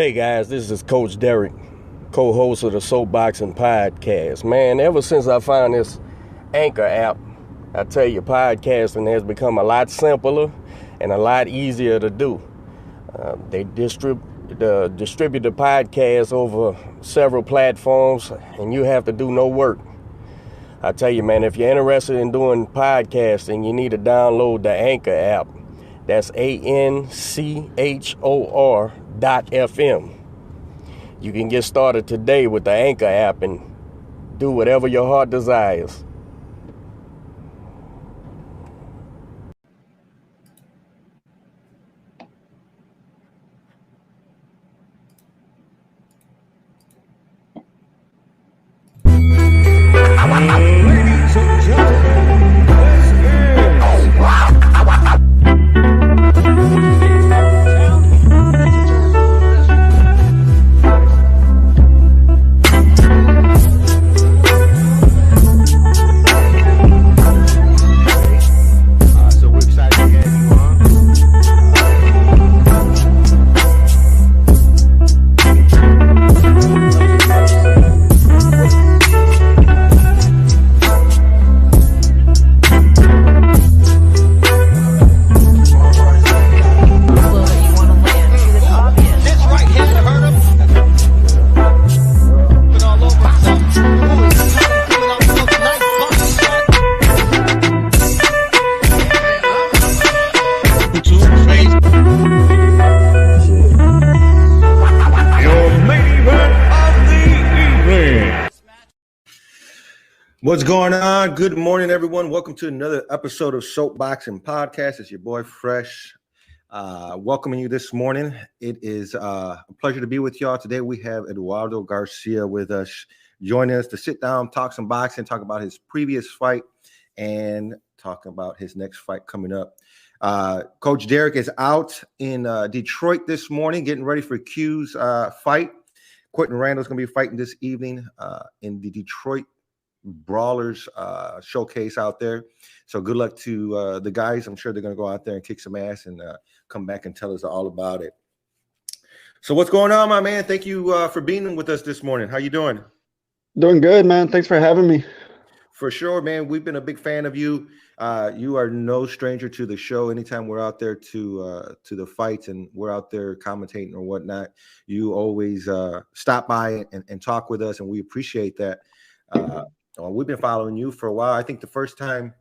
Hey guys, this is Coach Derek, co-host of the Soapboxing Podcast. Man, ever since I found this Anchor app, I tell you, podcasting has become a lot simpler and a lot easier to do. They distribute the podcast over several platforms, and you have to do no work. I tell you, man, if you're interested in doing podcasting, you need to download the Anchor app. That's ANCHOR.FM. You can get started today with the Anchor app and do whatever your heart desires. Ladies and gentlemen, this so we're excited to have you on. What's going on? Good morning, everyone. Welcome to another episode of Soapboxing Podcast. It's your boy Fresh, welcoming you this morning. It is a pleasure to be with y'all. Today we have Eduardo Garcia with us, joining us to sit down, talk some boxing, talk about his previous fight, and talk about his next fight coming up. Coach Derek is out in Detroit this morning, getting ready for Q's fight. Quentin Randall's going to be fighting this evening in the Detroit Brawlers showcase out there. So good luck to the guys. I'm sure they're going to go out there and kick some ass and come back and tell us all about it. So what's going on, my man? Thank you for being with us this morning. How you doing? Doing good, man. Thanks for having me. For sure, man. We've been a big fan of you. You are no stranger to the show. Anytime we're out there to the fights and we're out there commentating or whatnot, you always stop by and talk with us, and we appreciate that. We've been following you for a while. I think the first time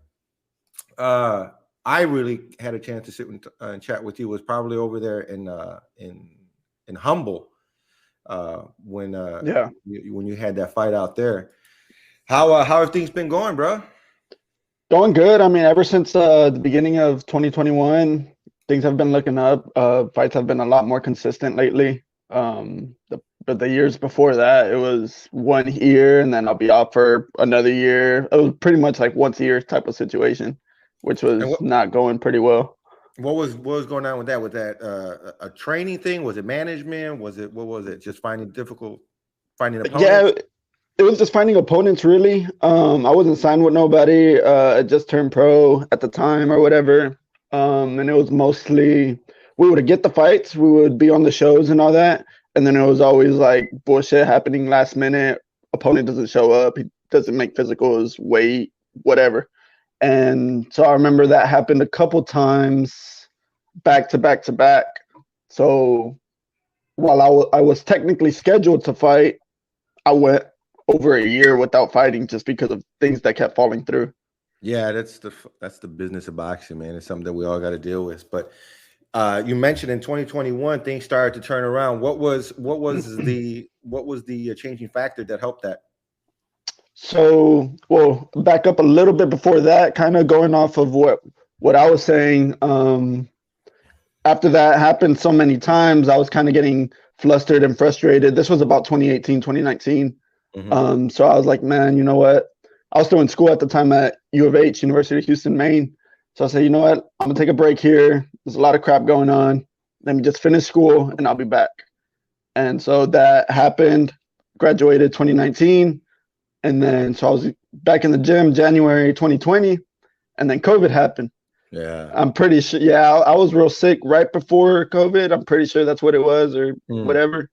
I really had a chance to sit and chat with you was probably over there in Humble when you had that fight out there. How have things been going, bro? Going good. I mean, ever since the beginning of 2021, things have been looking up. Fights have been a lot more consistent lately. But the years before that, it was 1 year and then I'll be off for another year. It was pretty much like once a year type of situation, which was not going pretty well. What was going on with that? Was that a training thing? Was it management? What was it? Just finding opponents? Yeah, it was just finding opponents, really. I wasn't signed with nobody. I just turned pro at the time or whatever. And it was mostly we would get the fights, we would be on the shows and all that. And then it was always like bullshit happening last minute. Opponent doesn't show up. He doesn't make physicals, weight, whatever. And so I remember that happened a couple times back to back to back. So while I was technically scheduled to fight, I went over a year without fighting just because of things that kept falling through. Yeah, that's the business of boxing, man. It's something that we all got to deal with. But you mentioned in 2021 things started to turn around. What was the changing factor that helped that? So, well, back up a little bit before that, kind of going off of what I was saying. After that happened so many times, I was kind of getting flustered and frustrated. This was about 2018, 2019. Mm-hmm. So I was like, man, you know what? I was still in school at the time at U of H, University of Houston, Maine. So I said, you know what? I'm going to take a break here. There's a lot of crap going on. Let me just finish school and I'll be back. And so that happened, graduated 2019. And then so I was back in the gym January 2020. And then COVID happened. Yeah. I'm pretty sure. Yeah, I was real sick right before COVID. I'm pretty sure that's what it was or whatever.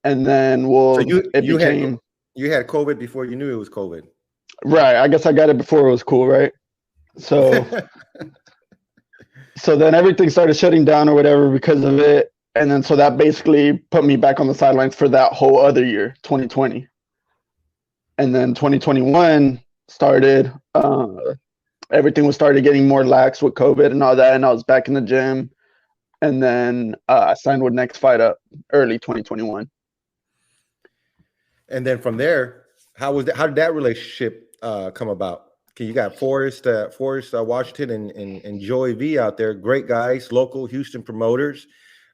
And then, So well, it you had became COVID before you knew it was COVID. right. I guess I got it before it was cool, right? So so then everything started shutting down or whatever because of it. And then so that basically put me back on the sidelines for that whole other year, 2020. And then 2021 started. Everything was started getting more lax with COVID and all that, and I was back in the gym. And then I signed with Next Fight Up early 2021. And then from there, how did that relationship come about? You got Forrest Washington and Joey V out there, great guys, local Houston promoters.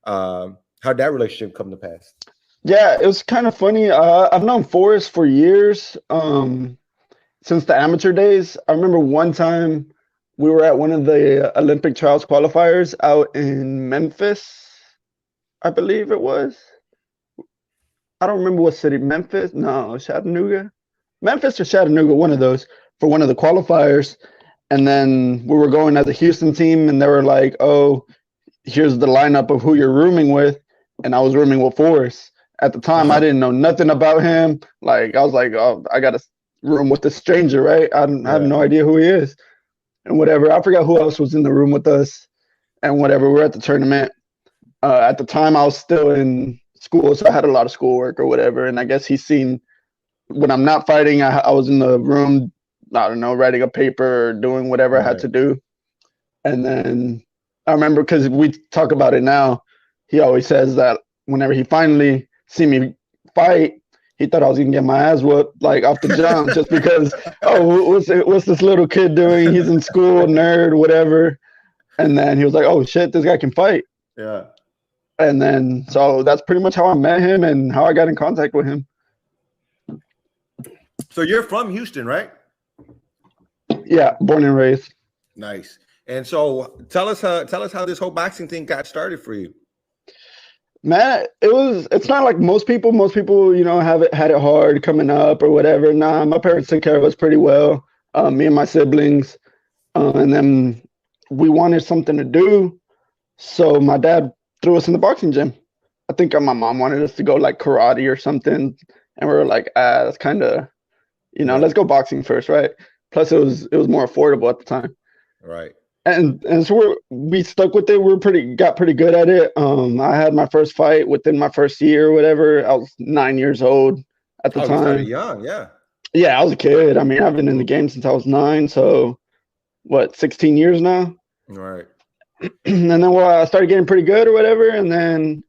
How'd that relationship come to pass? Yeah, it was kind of funny. I've known Forrest for years, since the amateur days. I remember one time we were at one of the Olympic trials qualifiers out in Memphis, I believe it was. I don't remember what city. Memphis? No, Chattanooga. Memphis or Chattanooga, one of those, for one of the qualifiers. And then we were going as a Houston team, and they were like, oh, here's the lineup of who you're rooming with. And I was rooming with Forrest. At the time, I didn't know nothing about him. Like, I was like, oh, I got to room with this stranger, right? I have no idea who he is. And whatever. I forgot who else was in the room with us. And whatever. We're at the tournament. At the time, I was still in school, so I had a lot of schoolwork or whatever. And I guess he's seen when I'm not fighting, I was in the room, I don't know, writing a paper or doing whatever I had to do. And then I remember, because we talk about it now, he always says that whenever he finally see me fight, he thought I was gonna get my ass whooped like off the jump, just because, oh, what's this little kid doing? He's in school, nerd, whatever. And then he was like, oh shit, this guy can fight. Yeah. And then so that's pretty much how I met him and how I got in contact with him. So you're from Houston, right? Yeah, born and raised. Nice. And so tell us how this whole boxing thing got started for you. Man, it's not like most people, you know, had it hard coming up or whatever. Nah, my parents took care of us pretty well, me and my siblings. And then we wanted something to do. So my dad threw us in the boxing gym. I think my mom wanted us to go like karate or something. And we were like, that's kind of, you know, let's go boxing first, right? Plus it was more affordable at the time. Right. And so we stuck with it. Got pretty good at it. I had my first fight within my first year or whatever. I was 9 years old at the time. You started young, yeah. Yeah, I was a kid. I mean, I've been in the game since I was 9. So, 16 years now? Right. And then I started getting pretty good or whatever. And then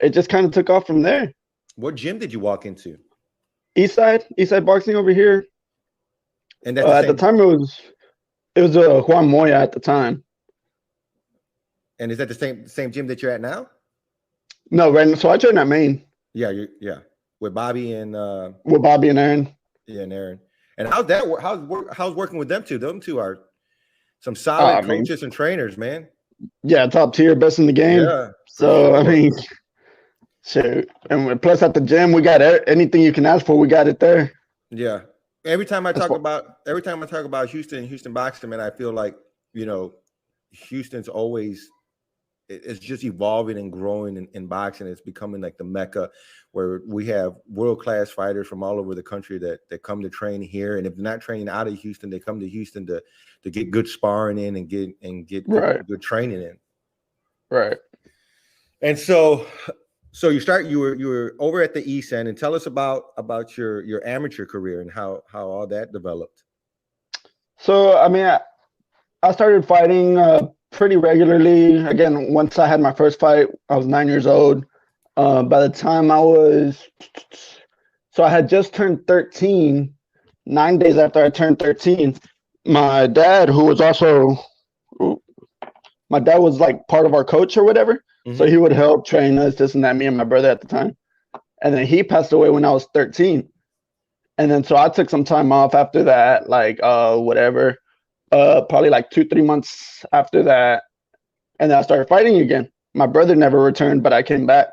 it just kind of took off from there. What gym did you walk into? Eastside Boxing over here. And that's at the time it was Juan Moya at the time. And is that the same gym that you're at now? No, right. So I trained at Maine. Yeah, with Bobby and Aaron. Yeah, and Aaron. And how's that work? How's working with them two? Them two are some solid coaches and trainers, man. Yeah, top tier, best in the game. Yeah. So sure. I mean, shoot. And plus at the gym, we got anything you can ask for. We got it there. Yeah. Every time I talk about Houston and Houston boxing, man, I feel like, you know, Houston's always, it's just evolving and growing in boxing. It's becoming like the mecca where we have world-class fighters from all over the country that come to train here. And if they're not training out of Houston, they come to Houston to get good sparring in and get good training in. Right. And so you were over at the East End, and tell us about your amateur career and how all that developed. So I mean, I started fighting pretty regularly. Again, once I had my first fight, I was 9 years old. By the time I had just turned 13. 9 days after I turned 13, my dad was like part of our coach or whatever. Mm-hmm. So he would help train us, this and that, me and my brother at the time. And then he passed away when I was 13. And then so I took some time off after that, like probably like 2-3 months after that. And then I started fighting again. My brother never returned, but I came back.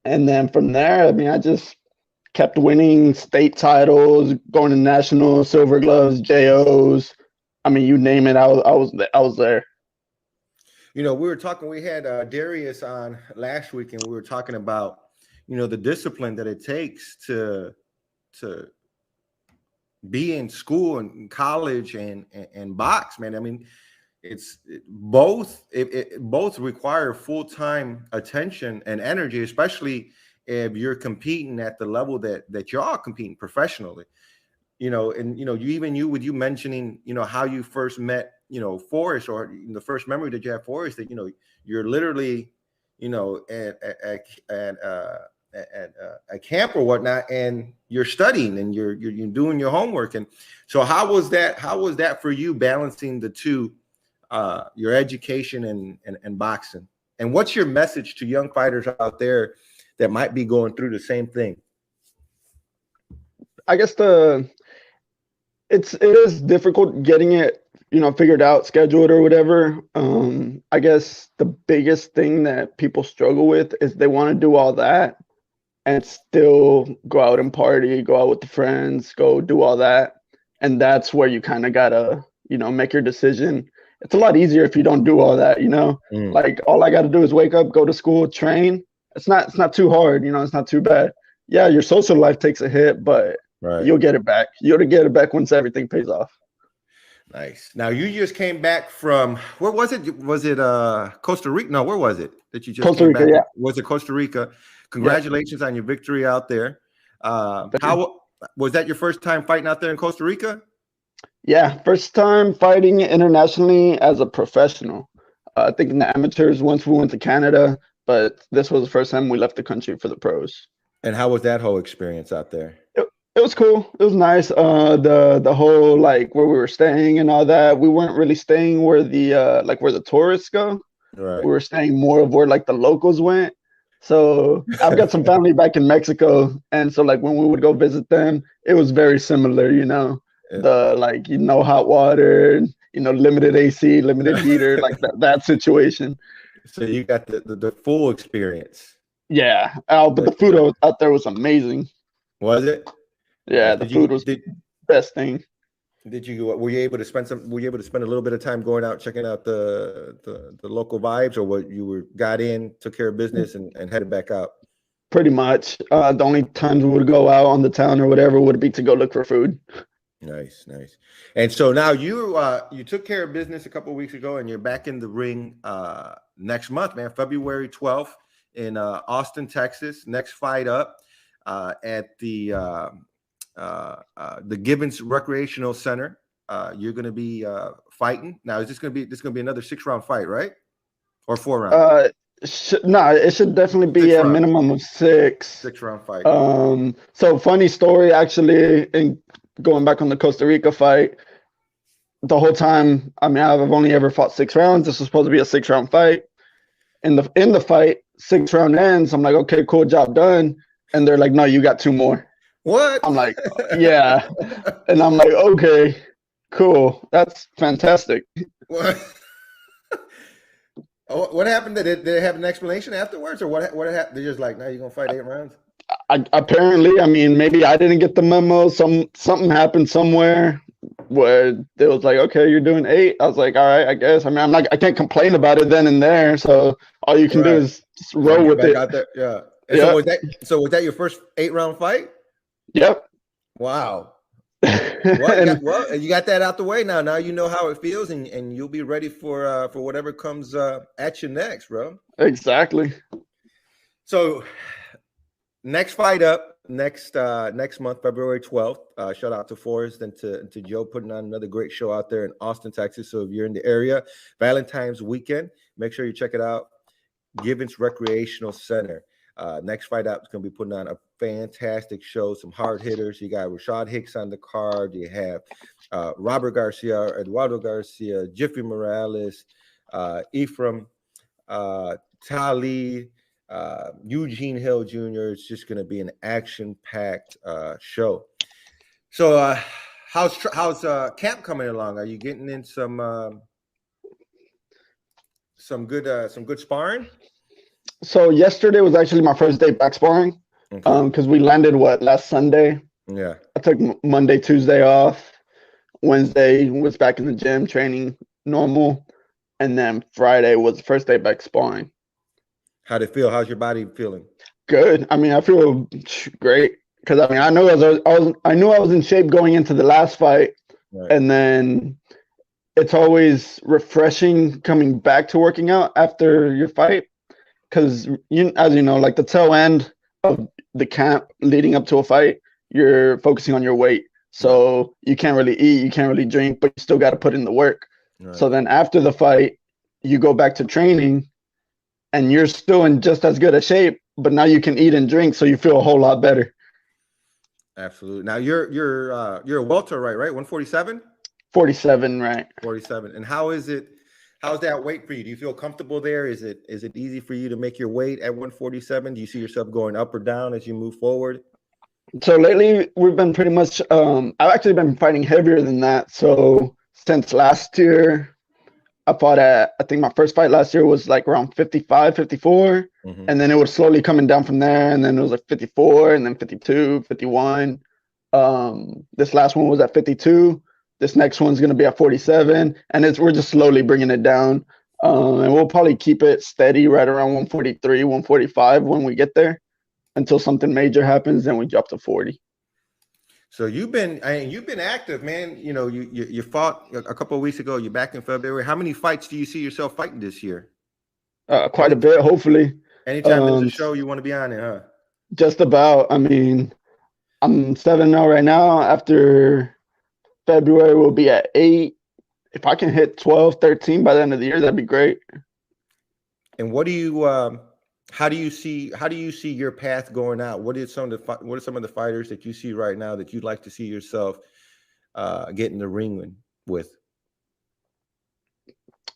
And then from there, I mean, I just kept winning state titles, going to national silver gloves, JOs. I mean, you name it, I was there. We were talking. We had Darius on last week, and we were talking about the discipline that it takes to be in school and college and box, man. I mean, both require full-time attention and energy, especially if you're competing at the level that you're all competing professionally. You mentioning how you first met Forrest, or the first memory that you have Forrest, that you're literally at camp or whatnot, and you're studying and you're doing your homework. And so how was that for you, balancing the two, your education and boxing? And what's your message to young fighters out there that might be going through the same thing? I guess it is difficult getting it figured out, scheduled or whatever. I guess the biggest thing that people struggle with is they want to do all that and still go out and party, go out with the friends, go do all that. And that's where you kind of gotta, make your decision. It's a lot easier if you don't do all that, Like all I gotta do is wake up, go to school, train. It's not too hard, it's not too bad. Yeah, your social life takes a hit, but right, you'll get it back. You'll get it back once everything pays off. Nice. Now you just came back from, where was it? Was it Costa Rica? No, where was it that you just Costa came Rica, back? yeah. Was it Costa Rica? Congratulations on your victory out there. How was that, your first time fighting out there in Costa Rica? Yeah, first time fighting internationally as a professional. I think in the amateurs once we went to Canada, but this was the first time we left the country for the pros. And how was that whole experience out there? It was cool. It was nice. The whole, like, where we were staying and all that. We weren't really staying where where the tourists go. Right. We were staying more of where like the locals went. So I've got some family back in Mexico, and so like when we would go visit them, it was very similar. The hot water, limited AC, limited heater, like that situation. So you got the full experience. Yeah. But the food out there was amazing. Was it? Yeah, the food was the best thing. Were you able to spend a little bit of time going out, checking out the local vibes, or what got in, took care of business and headed back out? Pretty much. The only times we would go out on the town or whatever would be to go look for food. Nice. And so now you took care of business a couple of weeks ago, and you're back in the ring next month, man. February 12th in Austin, Texas. Next fight up at the Gibbons Recreational Center. You're going to be fighting. Now, is this going to be another 6-round fight, right? Or 4-round? It should definitely be a minimum of 6. 6-round fight. So funny story, actually, in going back on the Costa Rica fight, the whole time, I mean, I've only ever fought 6 rounds. This was supposed to be a 6-round fight. In the fight, 6-round ends. I'm like, okay, cool, job done. And they're like, no, you got 2 more. What? I'm like, yeah. And I'm like, okay, cool. That's fantastic. What? What happened? Did they have an explanation afterwards, or what happened? They're just like, "No, you're gonna fight 8 rounds." Apparently, I mean, maybe I didn't get the memo. Something happened somewhere where it was like, "Okay, you're doing 8." I was like, "All right, I guess." I mean, I can't complain about it then and there. So all you can do is just roll with it. Out there. Yeah. Yep. So was that your first 8-round fight? Yep. Wow. Well, you got that out the way now. Now you know how it feels, and you'll be ready for whatever comes at you next, bro. Exactly. So next fight up next month, February 12th. Shout out to Forrest and to Joe putting on another great show out there in Austin, Texas. So if you're in the area, Valentine's weekend, make sure you check it out. Gibbons Recreational Center. Next fight up is going to be putting on a fantastic show, some hard hitters. You got Rashad Hicks on the card. You have Robert Garcia, Eduardo Garcia, Jeffrey Morales, Ephraim Tali, Eugene Hill Jr. It's just going to be an action-packed show. So how's camp coming along? Are you getting in some good sparring? So yesterday was actually my first day back sparring, because we landed last Sunday. Yeah, I took Monday, Tuesday off. Wednesday was back in the gym training normal, and then Friday was the first day back sparring. How'd it feel? How's your body feeling? Good. I mean, I feel great because I mean, I knew I knew I was in shape going into the last fight, Right. and then it's always refreshing coming back to working out after your fight because as you know, like the tail end of the camp leading up to a fight, you're focusing on your weight. So you can't really eat, you can't really drink, but you still got to put in the work. Right. So then after the fight, you go back to training and you're still in just as good a shape, but now you can eat and drink, so you feel a whole lot better. Absolutely. Now you're a welterweight, right? 147? 47, right? 47. And how's that weight for you? Do you feel comfortable there? Is it easy for you to make your weight at 147? Do you see yourself going up or down as you move forward? So lately we've been pretty much I've actually been fighting heavier than that. So since last year, I fought I think my first fight last year was like around 55, 54. And then it was slowly coming down from there. And then it was like 54 and then 52, 51. This last one was at 52. This next one's going to be at 47. And we're just slowly bringing it down. And we'll probably keep it steady right around 143, 145 when we get there until something major happens. Then we drop to 40. So you've been active, man. You know, you fought a couple of weeks ago. You're back in February. How many fights do you see yourself fighting this year? Quite a bit, hopefully. Anytime there's a show, you want to be on it, huh? Just about. I mean, I'm 7-0 right now. After February, we'll be at 8. If I can hit 12, 13 by the end of the year, that'd be great. And how do you see your path going out? What are some of the fighters that you see right now that you'd like to see yourself get in the ring with?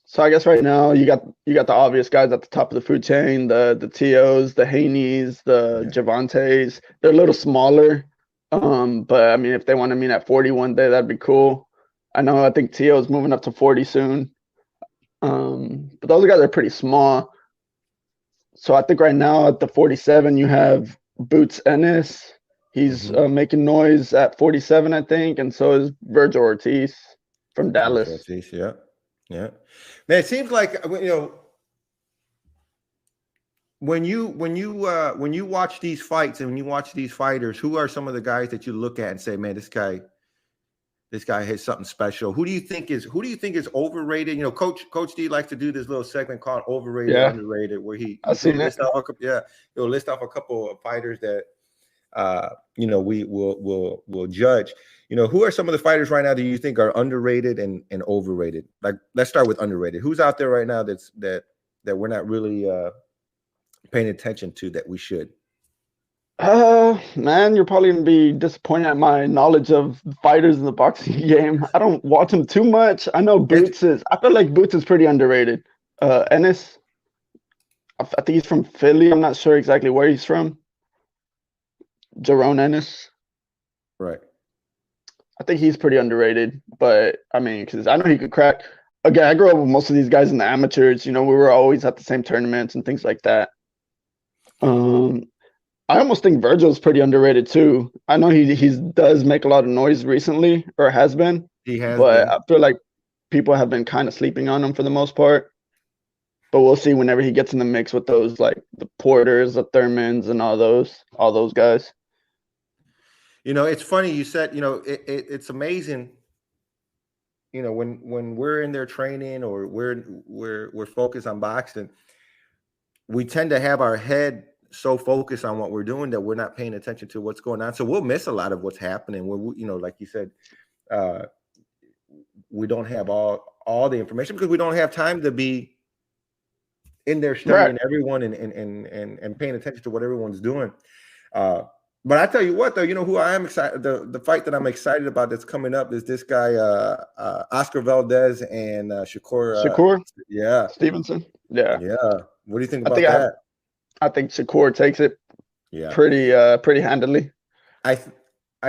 So I guess right now you got the obvious guys at the top of the food chain, the T.O.s, the Haneys, the Javantes. They're a little smaller, but I mean, if they want to meet at 40 one day, that'd be cool. I think T.O.'s moving up to 40 soon, but those guys are pretty small. So I think right now at the 47, you have Boots Ennis. He's making noise at 47, I think, and so is Virgil Ortiz from Dallas. Ortiz, yeah. Man, it seems like when you watch these fights and when you watch these fighters, who are some of the guys that you look at and say, man, this guy has something special? Who do you think is overrated? You know, Coach D likes to do this little segment called Overrated, Underrated, where he'll list off a couple of fighters that we will judge. You know, who are some of the fighters right now that you think are underrated and overrated? Like, let's start with underrated. Who's out there right now that we're not really paying attention to that we should? Man, you're probably gonna be disappointed at my knowledge of fighters in the boxing game. I don't watch them too much. I know I feel like Boots is pretty underrated. Ennis, I think he's from Philly. I'm not sure exactly where he's from. Jerome Ennis. Right. I think he's pretty underrated, but I mean, because I know he could crack. Again, I grew up with most of these guys in the amateurs. You know, we were always at the same tournaments and things like that. I almost think Virgil's pretty underrated too. I know he does make a lot of noise recently, or has been. He has, but I feel like people have been kind of sleeping on him for the most part. But we'll see whenever he gets in the mix with those, like the Porters, the Thurmans, and all those guys. You know, it's funny you said. You know, it's amazing. You know, when we're in their training or we're focused on boxing, we tend to have our head so focused on what we're doing that we're not paying attention to what's going on. So we'll miss a lot of what's happening. Where like you said, we don't have all the information because we don't have time to be in there studying everyone and paying attention to what everyone's doing. But I tell you what, though, you know who I am excited. The fight that I'm excited about that's coming up is this guy, Oscar Valdez and Shakur. Stevenson. Yeah. What do you think about that? I think Shakur takes it. Pretty handily. I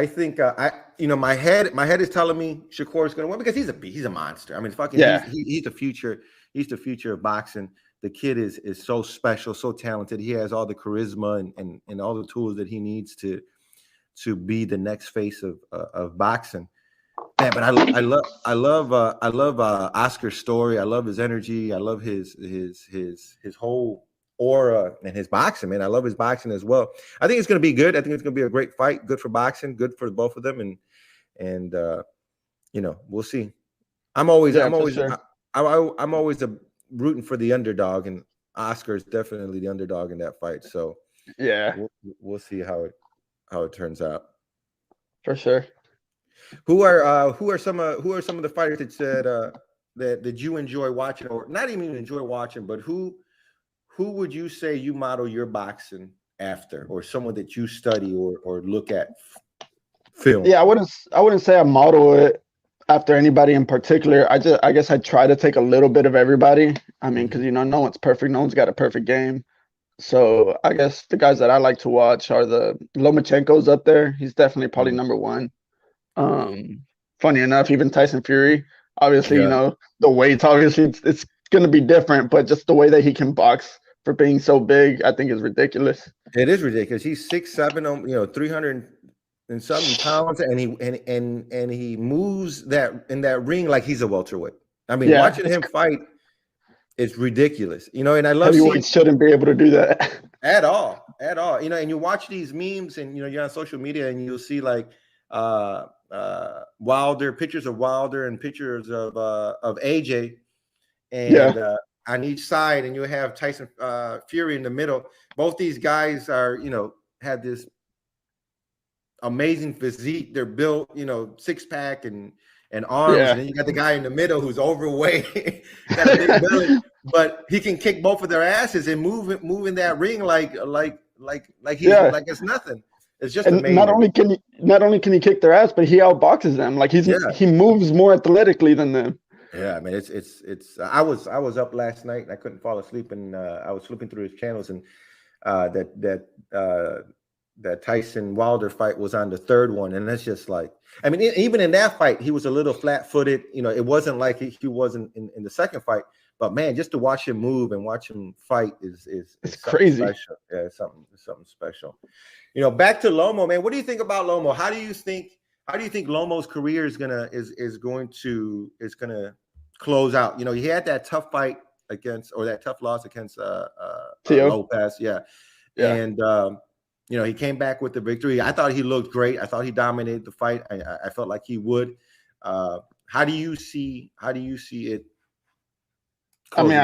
think my head is telling me Shakur is going to win because he's a monster. I mean, he's the future. He's the future of boxing. The kid is so special, so talented. He has all the charisma and all the tools that he needs to be the next face of boxing. Man, but I love Oscar's story. I love his energy. I love his whole aura and his boxing, man. I love his boxing as well. I think it's going to be good. I think it's going to be a great fight. Good for boxing. Good for both of them. And we'll see. I'm always for sure. I'm always rooting for the underdog, and Oscar is definitely the underdog in that fight. So Yeah, we'll see how it turns out. for sure. Who are some of the fighters that said that you enjoy watching, or not even enjoy watching, but who would you say you model your boxing after, or someone that you study or look at film? Yeah, I wouldn't say I model it after anybody in particular. I guess I try to take a little bit of everybody. I mean, because no one's perfect, no one's got a perfect game. So I guess the guys that I like to watch are the Lomachenko's up there. He's definitely probably number one. Funny enough, even Tyson Fury, obviously, Yeah. the weights, obviously it's going to be different, but just the way that he can box for being so big, I think is ridiculous. It is ridiculous. He's 6'7", 300 and something pounds, and he moves that in that ring like he's a welterweight. I mean, watching him fight, it's ridiculous. And I love heavyweights shouldn't be able to do that at all. And you watch these memes, and you're on social media, and you'll see like Wilder, pictures of Wilder and pictures of AJ, and on each side, and you have Tyson Fury in the middle. Both these guys are, had this amazing physique. They're built, six pack and arms, and then you got the guy in the middle who's overweight, got a big belly, but he can kick both of their asses and move in that ring like it's nothing. It's just amazing. Not only can he kick their ass, but he outboxes them. Like he moves more athletically than them. Yeah, I mean, it's. I was up last night and I couldn't fall asleep, and I was flipping through his channels, and that Tyson Wilder fight was on the third one, and that's just like, I mean, even in that fight, he was a little flat-footed. It wasn't like he wasn't in the second fight, but man, just to watch him move and watch him fight is crazy. Special. Yeah, it's something special. Back to Lomo, man. What do you think about Lomo? How do you think Lomo's career is going to close out? He had that tough fight that tough loss against Lopez. Yeah. And he came back with the victory. I thought he looked great. I thought he dominated the fight. I felt like he would. How do you see it? I mean,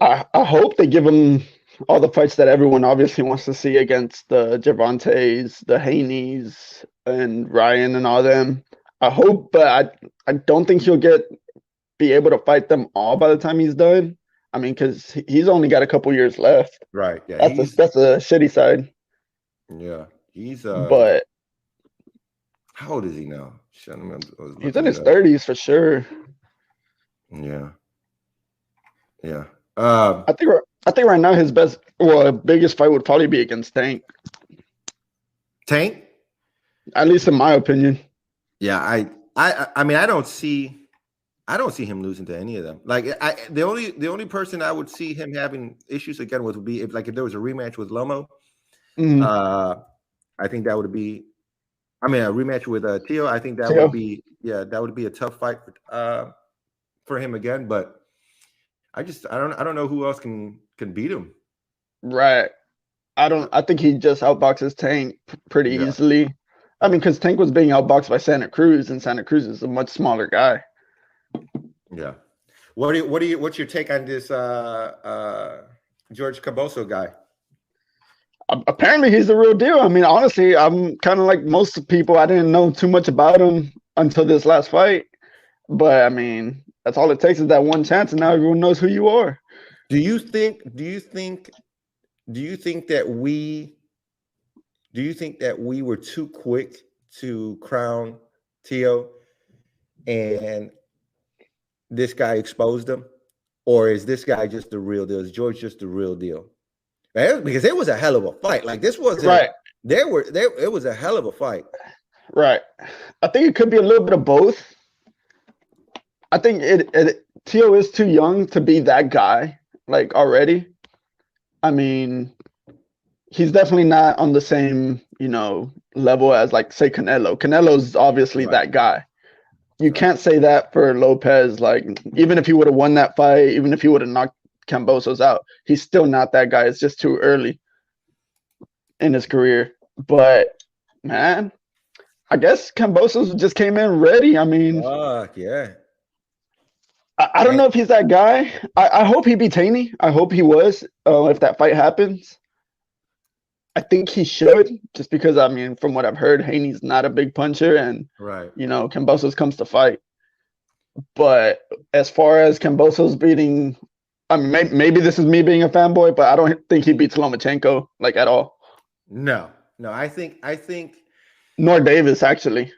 I hope they give him all the fights that everyone obviously wants to see against the Gervontas, the Haneys, and Ryan and all them. I hope, but I don't think he'll be able to fight them all by the time he's done. I mean, because he's only got a couple years left. Right. Yeah. That's a shitty side. Yeah. He's but how old is he now? He's in his 30s for sure. Yeah. Yeah. I think right now his biggest fight would probably be against Tank. Tank? At least in my opinion. Yeah, I mean, I don't see him losing to any of them. Like the only person I would see him having issues again with would be if there was a rematch with Lomo. I think that would be, a rematch with Teo. I think that would be a tough fight for him again. But I don't know who else can beat him. Right. I think he just outboxes Tank pretty easily. I mean, because Tank was being outboxed by Santa Cruz, and Santa Cruz is a much smaller guy. Yeah. What's your take on this George Caboso guy? Apparently he's the real deal. I mean, honestly, I'm kind of like most people. I didn't know too much about him until this last fight. But I mean, that's all it takes is that one chance, and now everyone knows who you are. Do you think that we were too quick to crown Teo and this guy exposed him? Or is this guy just the real deal? Is George just the real deal? Because it was a hell of a fight. Like, this wasn't right. It was a hell of a fight. Right. I think it could be a little bit of both. I think Teo is too young to be that guy, like, already. I mean, he's definitely not on the same, level as, like, say, Canelo. Canelo's obviously that guy. you can't say that for Lopez. Like, even if he would have won that fight, even if he would have knocked Kambosos out, he's still not that guy. It's just too early in his career. But man, I guess Kambosos just came in ready. I mean, Fuck yeah. I don't know if he's that guy. I hope he beat Haney. I hope he was. If that fight happens, I think he should, just because, I mean, from what I've heard, Haney's not a big puncher, and Right. you know, Kambosos comes to fight. But as far as Kambosos beating, I mean, maybe this is me being a fanboy, but I don't think he beats Lomachenko like at all. No. I think Nor Davis, actually.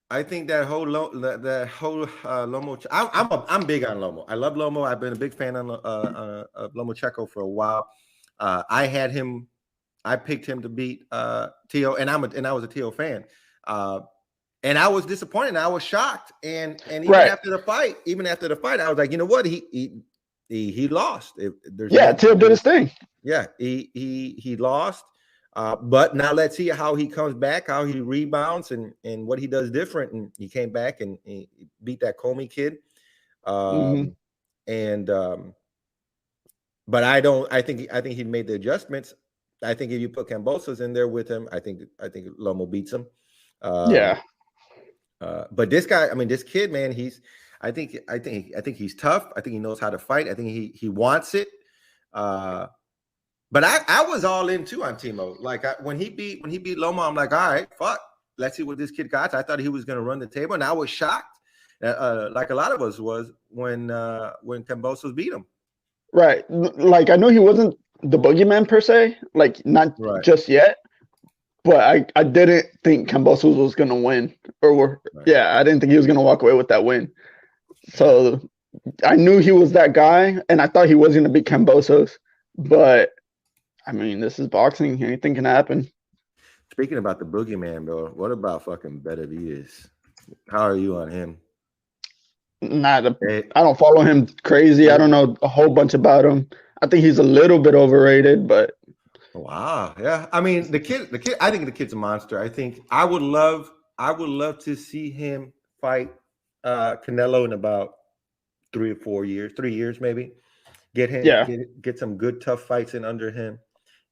I think that whole Lomo. I'm big on Lomo. I love Lomo. I've been a big fan of Lomachenko for a while. I had him. I picked him to beat Tio, and I was a Tio fan. And I was disappointed. I was shocked. And even after the fight, I was like, you know what? He lost. Tio did his thing. Yeah, he lost. But now let's see how he comes back, how he rebounds, and what he does different. And he came back and he beat that Comey kid. But I think he made the adjustments. I think if you put Kambosos in there with him, I think Lomo beats him. But this guy, I mean, this kid, man, I think he's tough. I think he knows how to fight. I think he wants it. But I was all in too on Timo. Like when he beat Loma, I'm like, all right, fuck, let's see what this kid got. I thought he was gonna run the table, and I was shocked, like a lot of us was when Kambosos beat him. Right. Like, I know he wasn't the boogeyman per se, like not just yet, but I didn't think Kambosos was gonna win, I didn't think he was gonna walk away with that win. So I knew he was that guy, and I thought he was gonna beat Kambosos, but I mean, this is boxing. Anything can happen. Speaking about the boogeyman, bro, what about fucking Benavidez? How are you on him? I don't follow him crazy. I don't know a whole bunch about him. I think he's a little bit overrated, but wow, yeah. I mean, the kid. I think the kid's a monster. I think I would love to see him fight Canelo in about 3 or 4 years, 3 years maybe. Get some good tough fights in under him.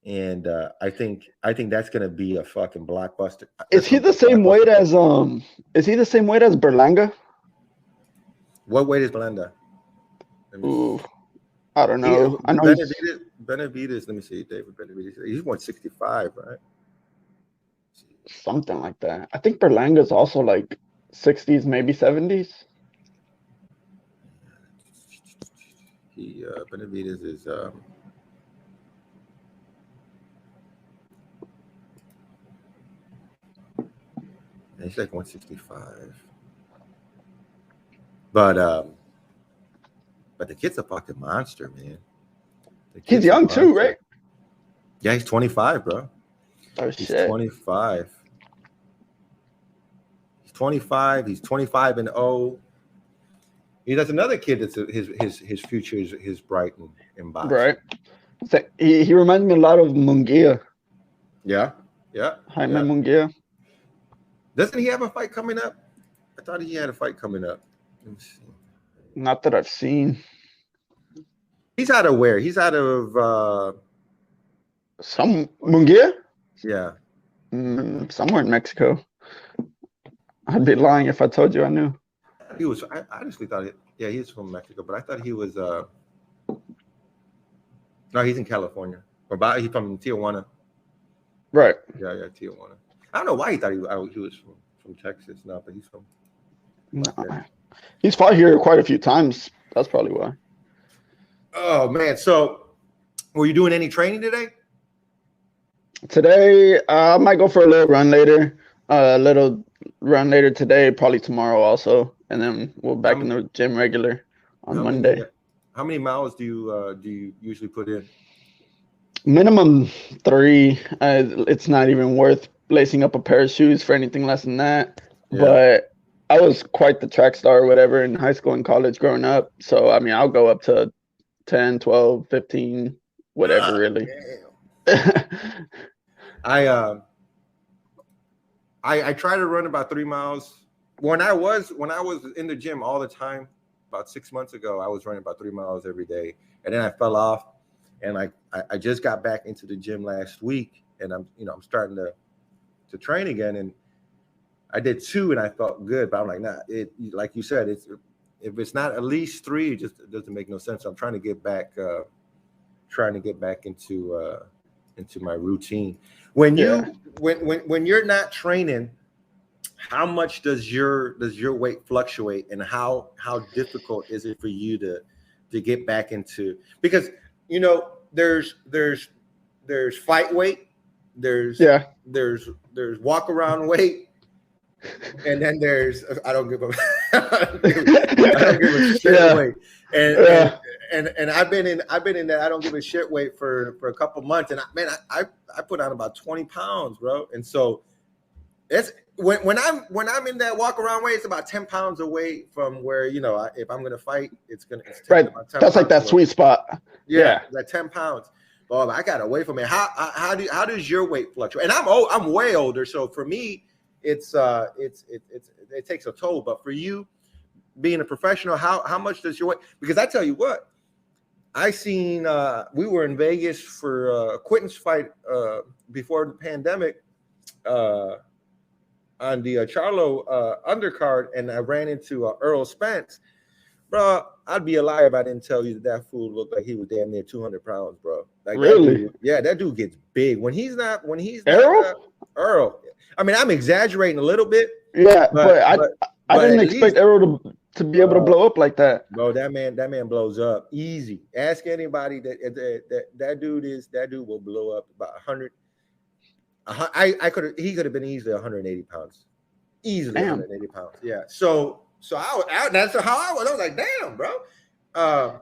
And I think that's gonna be a fucking blockbuster. Is he the same weight as Berlanga? What weight is Berlanga? Ooh, I don't know. I know Benavidez. Let me see, David Benavidez. He's 165, right? Something like that. I think Berlanga's also like 60s, maybe 70s. Benavidez is he's like 165. But the kid's a fucking monster, man. He's young too, right? Yeah, he's 25, bro. Oh, he's shit. 25. He's 25. He's 25 and 0. That's another kid that's his future is bright in boxing. Right. So he reminds me a lot of Munguia. Yeah. Jaime Munguia. Doesn't he have a fight coming up? I thought he had a fight coming up. Let me see. Not that I've seen. He's out of where? He's out of some Munguia? Yeah. Somewhere in Mexico. I'd be lying if I told you I knew. He was. I honestly thought he's from Mexico, but I thought he was. No, he's in California. He's from Tijuana. Right. Yeah, Tijuana. I don't know why he thought he was from Texas. No, but he's from. No. He's fought here quite a few times. That's probably why. Oh man! So, were you doing any training today? Today, I might go for a little run later. Today, probably tomorrow also, and then we're back in the gym regular on Monday. How many miles do you usually put in? Minimum 3. It's not even worth lacing up a pair of shoes for anything less than that. Yeah. But I was quite the track star or whatever in high school and college growing up. So, I mean, I'll go up to 10, 12, 15, whatever, really. I try to run about 3 miles when I was in the gym all the time, about 6 months ago, I was running about 3 miles every day, and then I fell off, and I just got back into the gym last week, and I'm starting to train again, and I did 2, and I felt good, but I'm like, nah, like you said, if it's not at least 3, it doesn't make no sense. So I'm trying to get back into my routine. When you're not training, how much does your weight fluctuate, and how difficult is it for you to get back into, because there's fight weight, there's walk around weight, and then there's I don't give a shit weight, and I've been in that I don't give a shit weight for a couple months, and I put on about 20 pounds, bro, and so it's when I'm in that walk around weight, it's about 10 pounds away from where if I'm gonna fight, it's right. That's like that sweet spot. Yeah, that 10 pounds. Oh, I got away from it. How does your weight fluctuate? And I'm way older, so for me, it takes a toll. But for you, being a professional, how much does your weight? Because I tell you what, I seen we were in Vegas for Quentin's fight before the pandemic on the Charlo undercard, and I ran into Earl Spence. Bro, I'd be a liar if I didn't tell you that fool looked like he was damn near 200 pounds, bro. Like, really? That dude gets big. When he's not Earl? I mean, I'm exaggerating a little bit. Yeah, but I didn't expect Earl to be able to blow up like that. Bro, that man blows up easy. Ask anybody that dude will blow up about 100. He could have been easily 180 pounds. Easily. Damn. 180 pounds. Yeah. So that's how I was. I was like, damn, bro.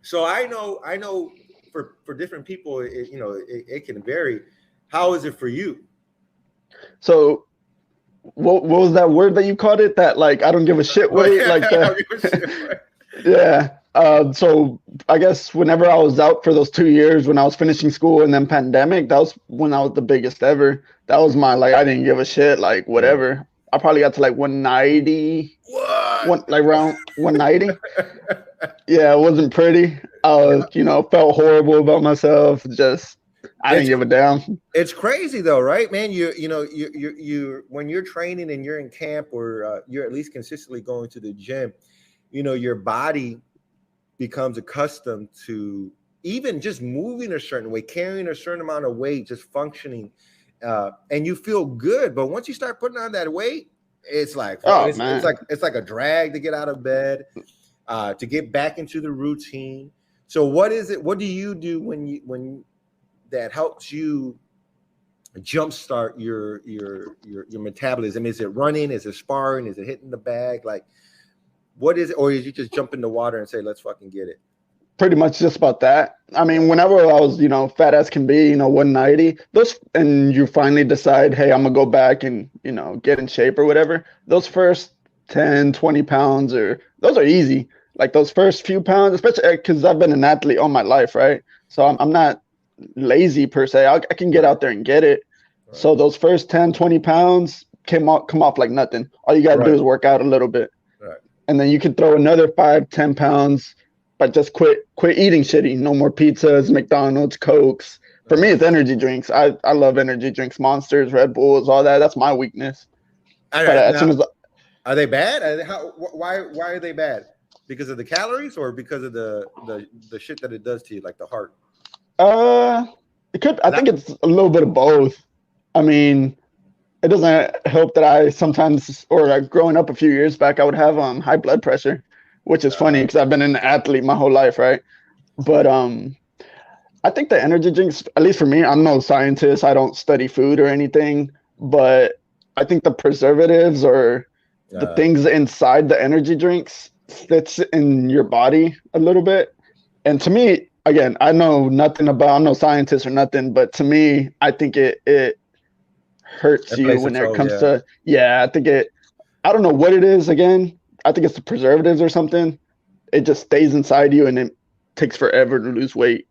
So I know for different people, it can vary. How is it for you? So what was that word that you called it? That like I don't give a shit weight, like that. Yeah. So I guess whenever I was out for those 2 years when I was finishing school and then pandemic, that was when I was the biggest ever. That was my I didn't give a shit, like whatever. I probably got to like 190. What? Like around 190. Yeah, it wasn't pretty. Felt horrible about myself. I didn't give a damn. It's crazy though, right, man? You when you're training and you're in camp, or you're at least consistently going to the gym, your body becomes accustomed to even just moving a certain way, carrying a certain amount of weight, just functioning, and you feel good. But once you start putting on that weight, it's like it's like a drag to get out of bed, to get back into the routine. So what is it? What do you do when that helps you jumpstart your metabolism? Is it running? Is it sparring? Is it hitting the bag? Like, what is it? Or is you just jump in the water and say, let's fucking get it? Pretty much just about that. I mean, whenever I was, fat as can be, 190, and you finally decide, hey, I'm gonna go back and, get in shape or whatever. Those first 10, 20 pounds those are easy. Like those first few pounds, especially because I've been an athlete all my life, right? So I'm not lazy per se. I can get out there and get it. Right. So those first 10, 20 pounds come off like nothing. All you gotta do is work out a little bit. Right. And then you can throw another 5, 10 pounds, but just quit eating shitty. No more pizzas, McDonald's, Cokes. For me, it's energy drinks. I love energy drinks, Monsters, Red Bulls, all that. That's my weakness. Are they bad? Why are they bad? Because of the calories, or because of the shit that it does to you, like the heart? It could. I think it's a little bit of both. I mean, it doesn't help that I sometimes, or growing up a few years back, I would have high blood pressure, which is funny because I've been an athlete my whole life, right? But I think the energy drinks, at least for me, I'm no scientist. I don't study food or anything, but I think the preservatives or the things inside the energy drinks fits in your body a little bit. And to me, again, I'm no scientist or nothing, but to me, I think it hurts you when it comes to, I think I don't know what it is. Again, I think it's the preservatives or something. It just stays inside you and it takes forever to lose weight.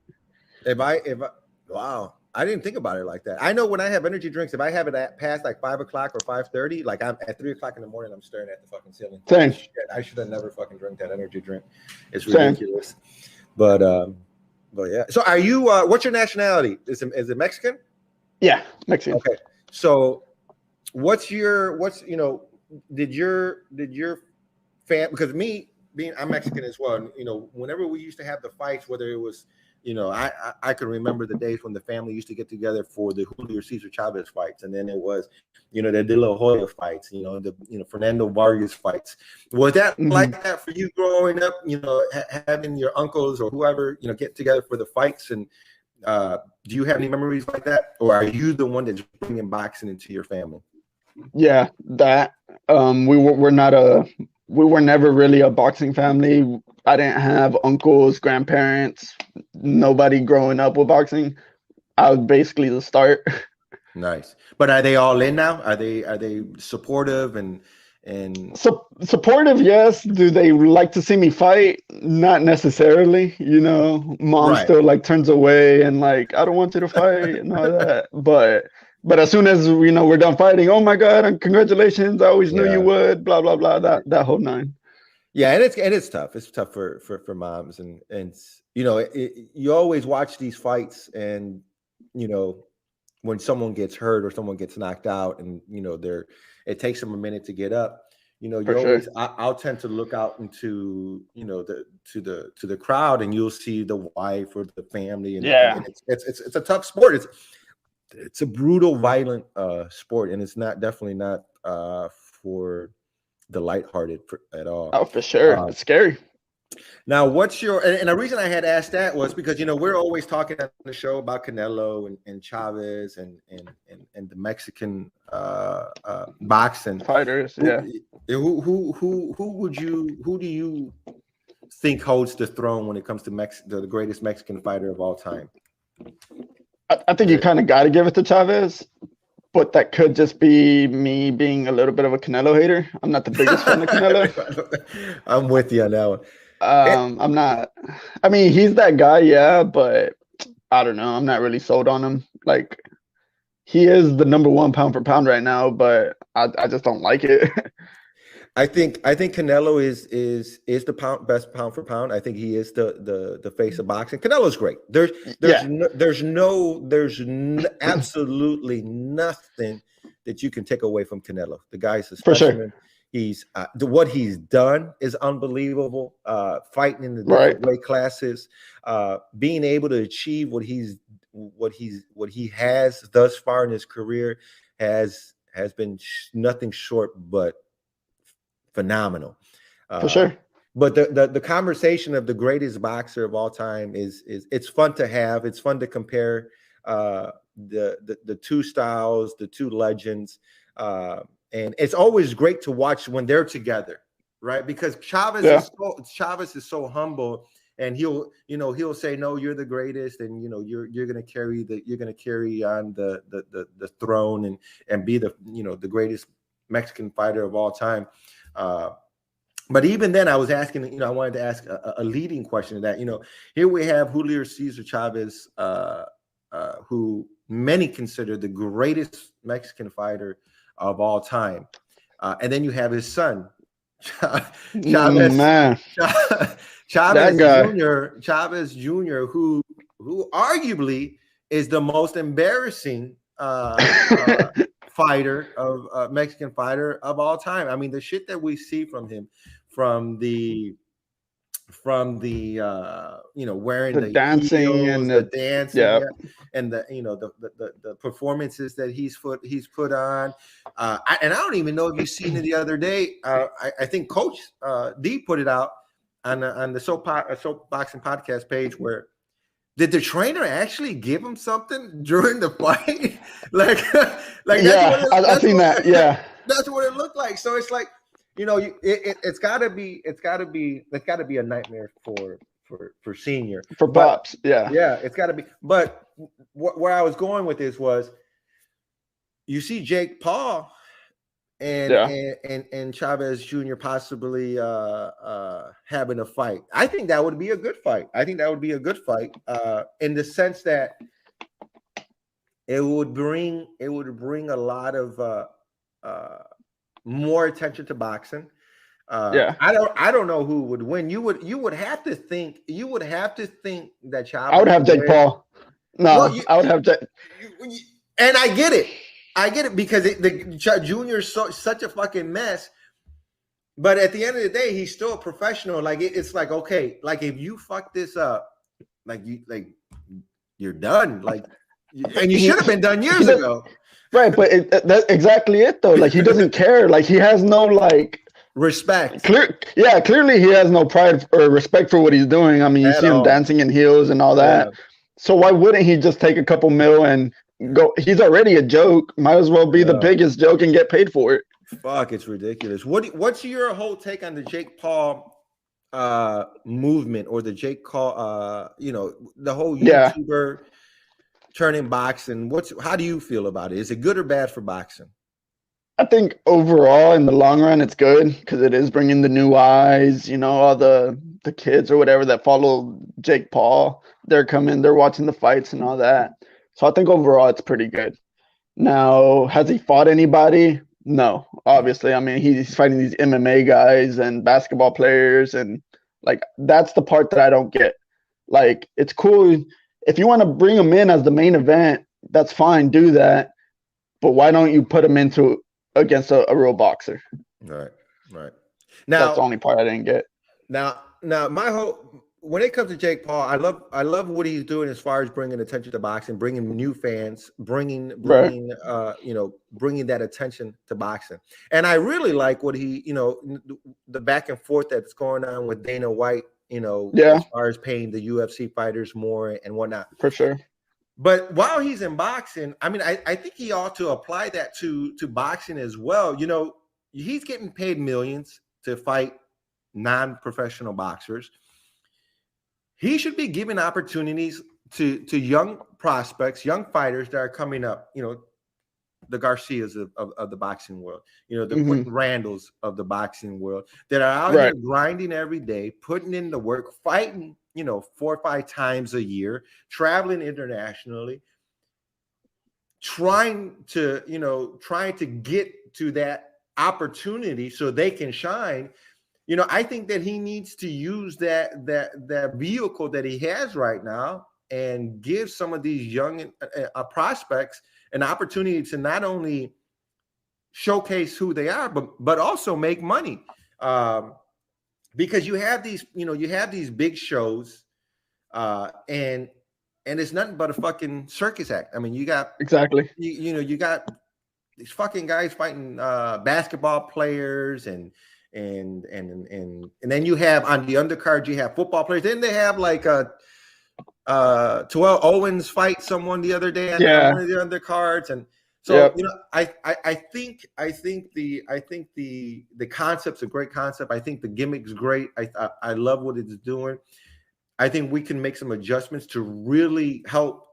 Wow. I didn't think about it like that. I know when I have energy drinks, if I have it past like 5 o'clock or 5:30, like I'm at 3 o'clock in the morning, I'm staring at the fucking ceiling. Same. Shit, I should have never fucking drank that energy drink. It's Same. ridiculous. But yeah. So are you? What's your nationality? Is it Mexican? Yeah, Mexican. Okay. So what's you know? Did your fan? Because I'm Mexican as well. And, you know, whenever we used to have the fights, whether it was, you know, I can remember the days when the family used to get together for the Julio Cesar Chavez fights, and then it was, you know, the De La Hoya fights, you know, Fernando Vargas fights. Was that like that for you growing up? You know, having your uncles or whoever, you know, get together for the fights, and do you have any memories like that, or are you the one that's bringing boxing into your family? Yeah, that we were never really a boxing family. I didn't have uncles, grandparents, nobody growing up with boxing. I was basically the start. Nice. But are they all in now? Are they supportive and supportive? Yes. Do they like to see me fight? Not necessarily. You know, mom still like turns away and like, I don't want you to fight and all that. But as soon as we're done fighting, oh my God, and congratulations! I always knew you would. Blah blah blah. That whole nine. Yeah, and it's tough. It's tough for moms, and you know, you always watch these fights, and you know, when someone gets hurt or someone gets knocked out, and you know, it takes them a minute to get up. You know, you always I'll tend to look out into, you know, to the crowd, and you'll see the wife or the family, and and it's a tough sport. It's a brutal, violent sport, and it's definitely not for the lighthearted at all. Oh, for sure. It's scary. Now, what's your and the reason I had asked that was because, you know, we're always talking on the show about Canelo and Chavez and the Mexican boxing fighters. Who do you think holds the throne when it comes to the greatest Mexican fighter of all time? I think you kind of got to give it to Chavez, but that could just be me being a little bit of a Canelo hater. I'm not the biggest fan of Canelo. I'm with you on that one. I'm not. I mean, he's that guy, yeah, but I don't know. I'm not really sold on him. Like, he is the number one pound for pound right now, but I just don't like it. I think Canelo is the best pound for pound. I think he is the face of boxing. Canelo's great. There's absolutely nothing that you can take away from Canelo. The guy's a specimen. For sure. He's what he's done is unbelievable. Fighting in the different weight classes, being able to achieve what he has thus far in his career has been nothing short but phenomenal. For sure. But the conversation of the greatest boxer of all time is it's fun to have. It's fun to compare the two styles, the two legends, and it's always great to watch when they're together, right? Because Chavez is so humble, and he'll say, no, you're the greatest, and you know you're gonna carry on the throne and be the greatest Mexican fighter of all time. But even then, I was asking, I wanted to ask a leading question to that. Here we have Julio Cesar Chavez, who many consider the greatest Mexican fighter of all time. And then you have his son, Chavez Jr., who arguably is the most embarrassing fighter of Mexican fighter of all time. I mean, the shit that we see from him, from the wearing the dancing heels, and the dancing, and the performances that he's put on. And I don't even know if you've seen it the other day. I think Coach D put it out on the Soapboxing podcast page where. Did the trainer actually give him something during the fight? I've seen that. Yeah, that's what it looked like. So it's like, it's got to be a nightmare for Senior, for Pops. Yeah, it's got to be. But where I was going with this was, you see Jake Paul and Chavez Jr. possibly having a fight. I think that would be a good fight. In the sense that it would bring a lot of more attention to boxing. Yeah. I don't know who would win. You would have to think that I would Chavez have would Jake win. Paul. Well, No, I would have Jake. and I get it because the Junior is such a fucking mess. But at the end of the day, he's still a professional. Like it's like, okay, like if you fuck this up, you're done. Like, and you should have been done years ago. Right, but that's exactly it though. Like he doesn't care. Like he has no like respect. Clearly he has no pride or respect for what he's doing. I mean, you see him dancing in heels and all that. Yeah. So why wouldn't he just take a couple mil and go? He's already a joke. Might as well be the biggest joke and get paid for it. Fuck, it's ridiculous. What's your whole take on the Jake Paul movement or the Jake Paul the whole YouTuber turning boxing? How do you feel about it? Is it good or bad for boxing? I think overall in the long run it's good because it is bringing the new eyes, all the kids or whatever that follow Jake Paul. They're watching the fights and all that. So I think overall it's pretty good. Now, has he fought anybody? No, obviously. I mean, he's fighting these MMA guys and basketball players, and like that's the part that I don't get. Like, it's cool if you want to bring him in as the main event, that's fine, do that. But why don't you put him against a real boxer? Right. Now that's the only part I didn't get. Now when it comes to Jake Paul, I love what he's doing as far as bringing attention to boxing, bringing new fans, bringing that attention to boxing. And I really like what he, the back and forth that's going on with Dana White, as far as paying the UFC fighters more and whatnot. For sure. But while he's in boxing, I mean, I think he ought to apply that to boxing as well. He's getting paid millions to fight non-professional boxers. He should be giving opportunities to young prospects, young fighters that are coming up, the Garcias of the boxing world, the Randalls of the boxing world that are out here grinding every day, putting in the work, fighting, 4 or 5 times a year, traveling internationally, trying to get to that opportunity so they can shine. I think that he needs to use that vehicle that he has right now and give some of these young prospects an opportunity to not only showcase who they are, but also make money. Because you have these big shows, and it's nothing but a fucking circus act. I mean, you got you got these fucking guys fighting basketball players and then you have on the undercard, you have football players. Then they have like Terrell Owens fight someone the other day on one of the undercards. And so, I think the concept's a great concept. I think the gimmick's great. I love what it's doing. I think we can make some adjustments to really help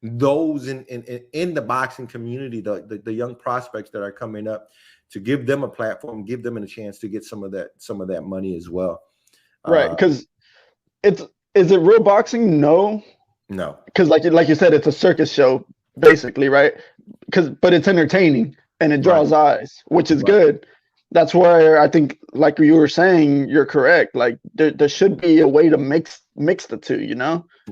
those in the boxing community, the young prospects that are coming up, to give them a platform, give them a chance to get some of that money as well. Right, because is it real boxing? No. Because like you said, it's a circus show basically, right? But it's entertaining and it draws eyes, which is good. That's where I think, like you were saying, you're correct. Like there should be a way to mix the two.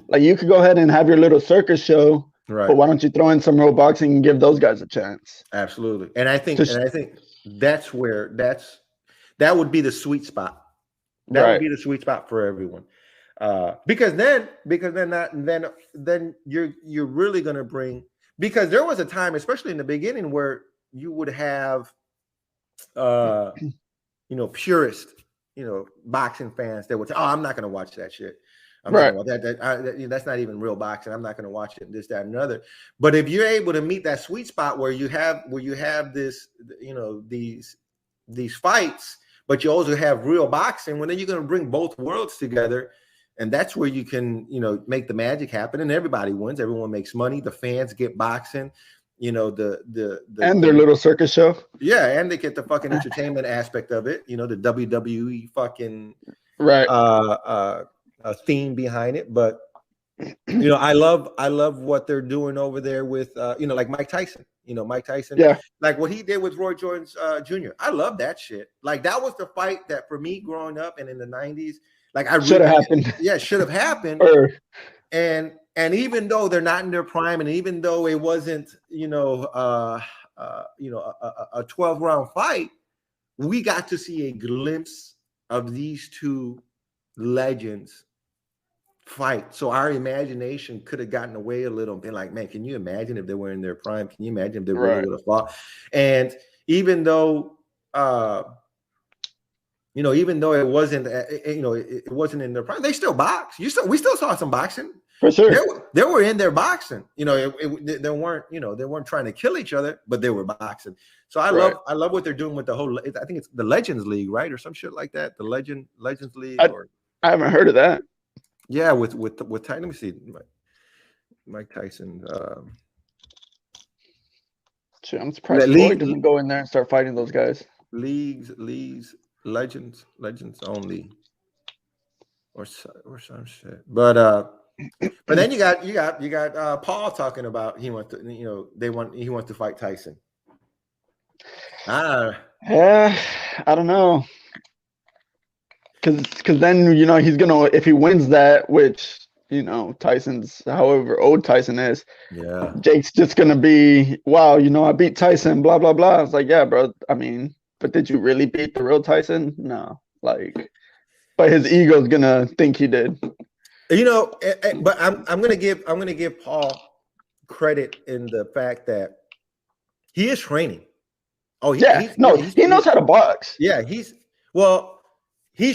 Like you could go ahead and have your little circus show. Right. But why don't you throw in some real boxing and give those guys a chance? Absolutely. And I think that's where that would be the sweet spot. That would be the sweet spot for everyone. Because then you're really going to bring, because there was a time, especially in the beginning, where you would have purist, boxing fans that would say, "Oh, I'm not going to watch that shit. I'm not gonna, that's not even real boxing. I'm not going to watch it. This, that, and another." But if you're able to meet that sweet spot where you have this, these fights, but you also have real boxing, well, then you're going to bring both worlds together, and that's where you can, make the magic happen, and everybody wins. Everyone makes money. The fans get boxing. The and their little circus show. Yeah, and they get the fucking entertainment aspect of it. The WWE fucking a theme behind it. But You know, I love what they're doing over there with you know, like Mike Tyson. You know, Mike Tyson, Yeah. like what he did with Roy Jones Jr. I love that shit. Like that was the fight that for me growing up and in the 90s, like I Should have really, happened. yeah, should have happened. Or And even though they're not in their prime, and even though it wasn't, you know, a 12-round fight, we got to see a glimpse of these two legends fight. So our imagination could have gotten away a little and been like, man, can you imagine if they were in their prime? Can you imagine if they really would have fought? And even though you know, even though it wasn't, you know, it wasn't in their prime, they still box. We still saw some boxing. for sure. They were in their boxing. You know, they weren't, you know, they weren't trying to kill each other, but they were boxing. So I love what they're doing with the whole. I think it's the Legends League, right, or some shit like that. The Legends League. I haven't heard of that. Yeah, with let me see, Mike Tyson. Shit, I'm surprised Floyd doesn't go in there and start fighting those guys. Leagues, legends only, or some shit. But then you got Paul talking about he wants to, you know, he wants to fight Tyson. Yeah, I don't know. Because then, you know, he's gonna, if he wins that, which, you know, Tyson's, however old Tyson is, yeah, Jake's just gonna be, wow, you know, I beat Tyson, blah blah blah. It's like, yeah, bro. I mean, but did you really beat the real Tyson? No, like, but his ego's gonna think he did. You know, but I'm gonna give Paul credit in the fact that he is training. Oh, he knows how to box. Yeah, he's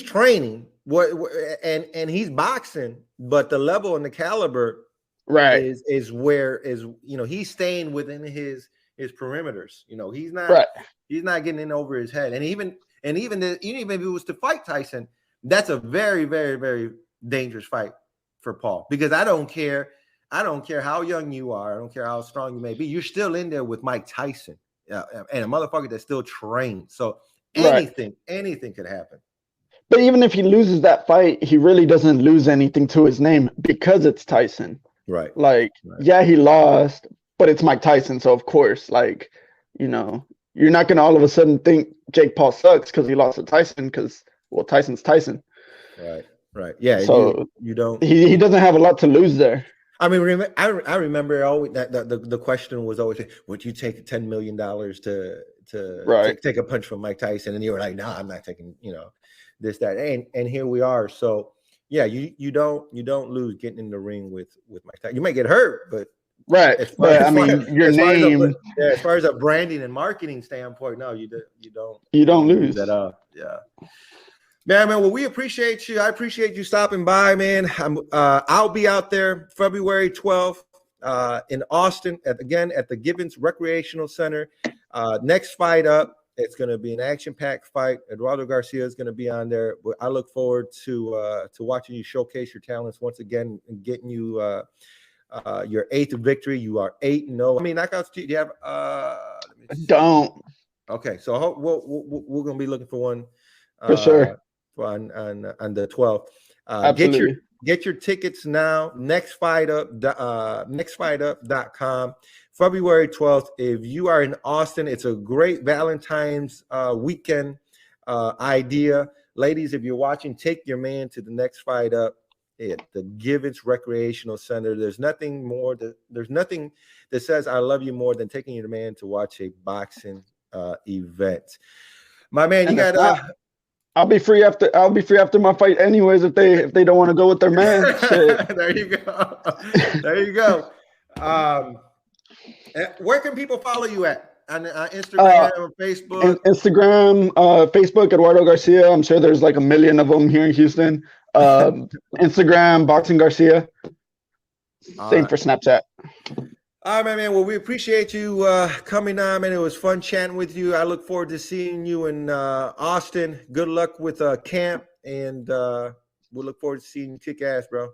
training. And he's boxing, but the level and the caliber, right, is you know, he's staying within his perimeters. You know, he's not getting in over his head. And even if it was to fight Tyson, that's a very, very, very dangerous fight for Paul, because I don't care how young you are, I don't care how strong you may be, you're still in there with Mike Tyson, and a motherfucker that's still trained. So anything could happen. But even if he loses that fight, he really doesn't lose anything to his name because it's Tyson. Right. Like, yeah, he lost, but it's Mike Tyson. So, of course, like, you know, you're not going to all of a sudden think Jake Paul sucks because he lost to Tyson because, well, Tyson's Tyson. Right. Yeah. So you don't. He doesn't have a lot to lose there. I mean, I remember always that the question was always, would you take $10 million to take a punch from Mike Tyson? And you were like, no, I'm not taking, you know, this, that, and here we are. So yeah, you don't lose getting in the ring with Mike Tyson. You might get hurt, but as far as a branding and marketing standpoint, no, you don't lose that up. Yeah. Man, well, we appreciate you. I appreciate you stopping by, man. I'll be out there February 12th in Austin at the Gibbons Recreational Center. Next fight up, it's going to be an action-packed fight. Eduardo Garcia is going to be on there. I look forward to watching you showcase your talents once again and getting you your 8th victory. You are 8-0. I mean, knockouts. Do you have? Don't. Okay, so we're going to be looking for one for sure on the 12th. Absolutely. Get your tickets now. nextfightUp.com. February 12th. If you are in Austin, it's a great Valentine's weekend idea. Ladies, if you're watching, take your man to the Next Fight Up at the Givens Recreational Center. There's nothing that says I love you more than taking your man to watch a boxing event. My man, you got I'll be free after my fight anyways if they don't want to go with their man. Shit. There you go. There you go. Where can people follow you at? On Instagram or Facebook? Instagram, Facebook, Eduardo Garcia. I'm sure there's like a million of them here in Houston. Instagram, Boxing Garcia. Same for Snapchat. All right, man. Well, we appreciate you coming on, man. It was fun chatting with you. I look forward to seeing you in Austin. Good luck with camp, and we'll look forward to seeing you kick ass, bro.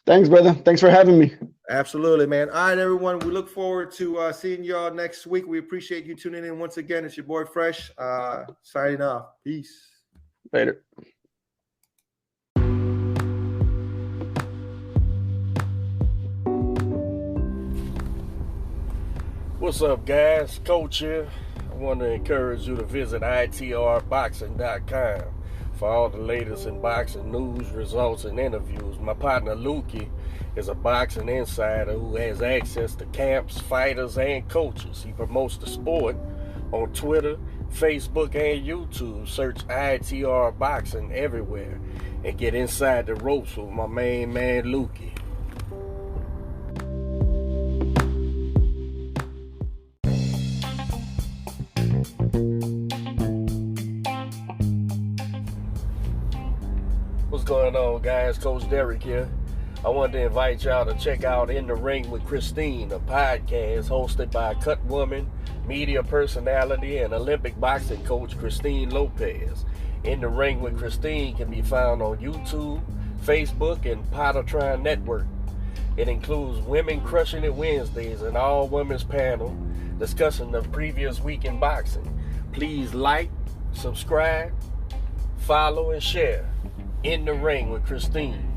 Thanks, brother. Thanks for having me. Absolutely, man. All right, everyone. We look forward to seeing y'all next week. We appreciate you tuning in once again. It's your boy Fresh signing off. Peace. Later. What's up, guys? Coach here. I want to encourage you to visit itrboxing.com for all the latest in boxing news, results, and interviews. My partner Lukey is a boxing insider who has access to camps, fighters, and coaches. He promotes the sport on Twitter, Facebook, and YouTube. Search ITR Boxing everywhere and get inside the ropes with my main man Lukey. What's going on, guys? Coach Derek here. I wanted to invite y'all to check out In the Ring with Christine, a podcast hosted by cut woman, media personality, and Olympic boxing coach Christine Lopez. In the Ring with Christine can be found on YouTube, Facebook, and Pottertron Network. It includes Women Crushing It Wednesdays, an all-women's panel discussing the previous week in boxing. Please like, subscribe, follow, and share. In the Ring with Christine.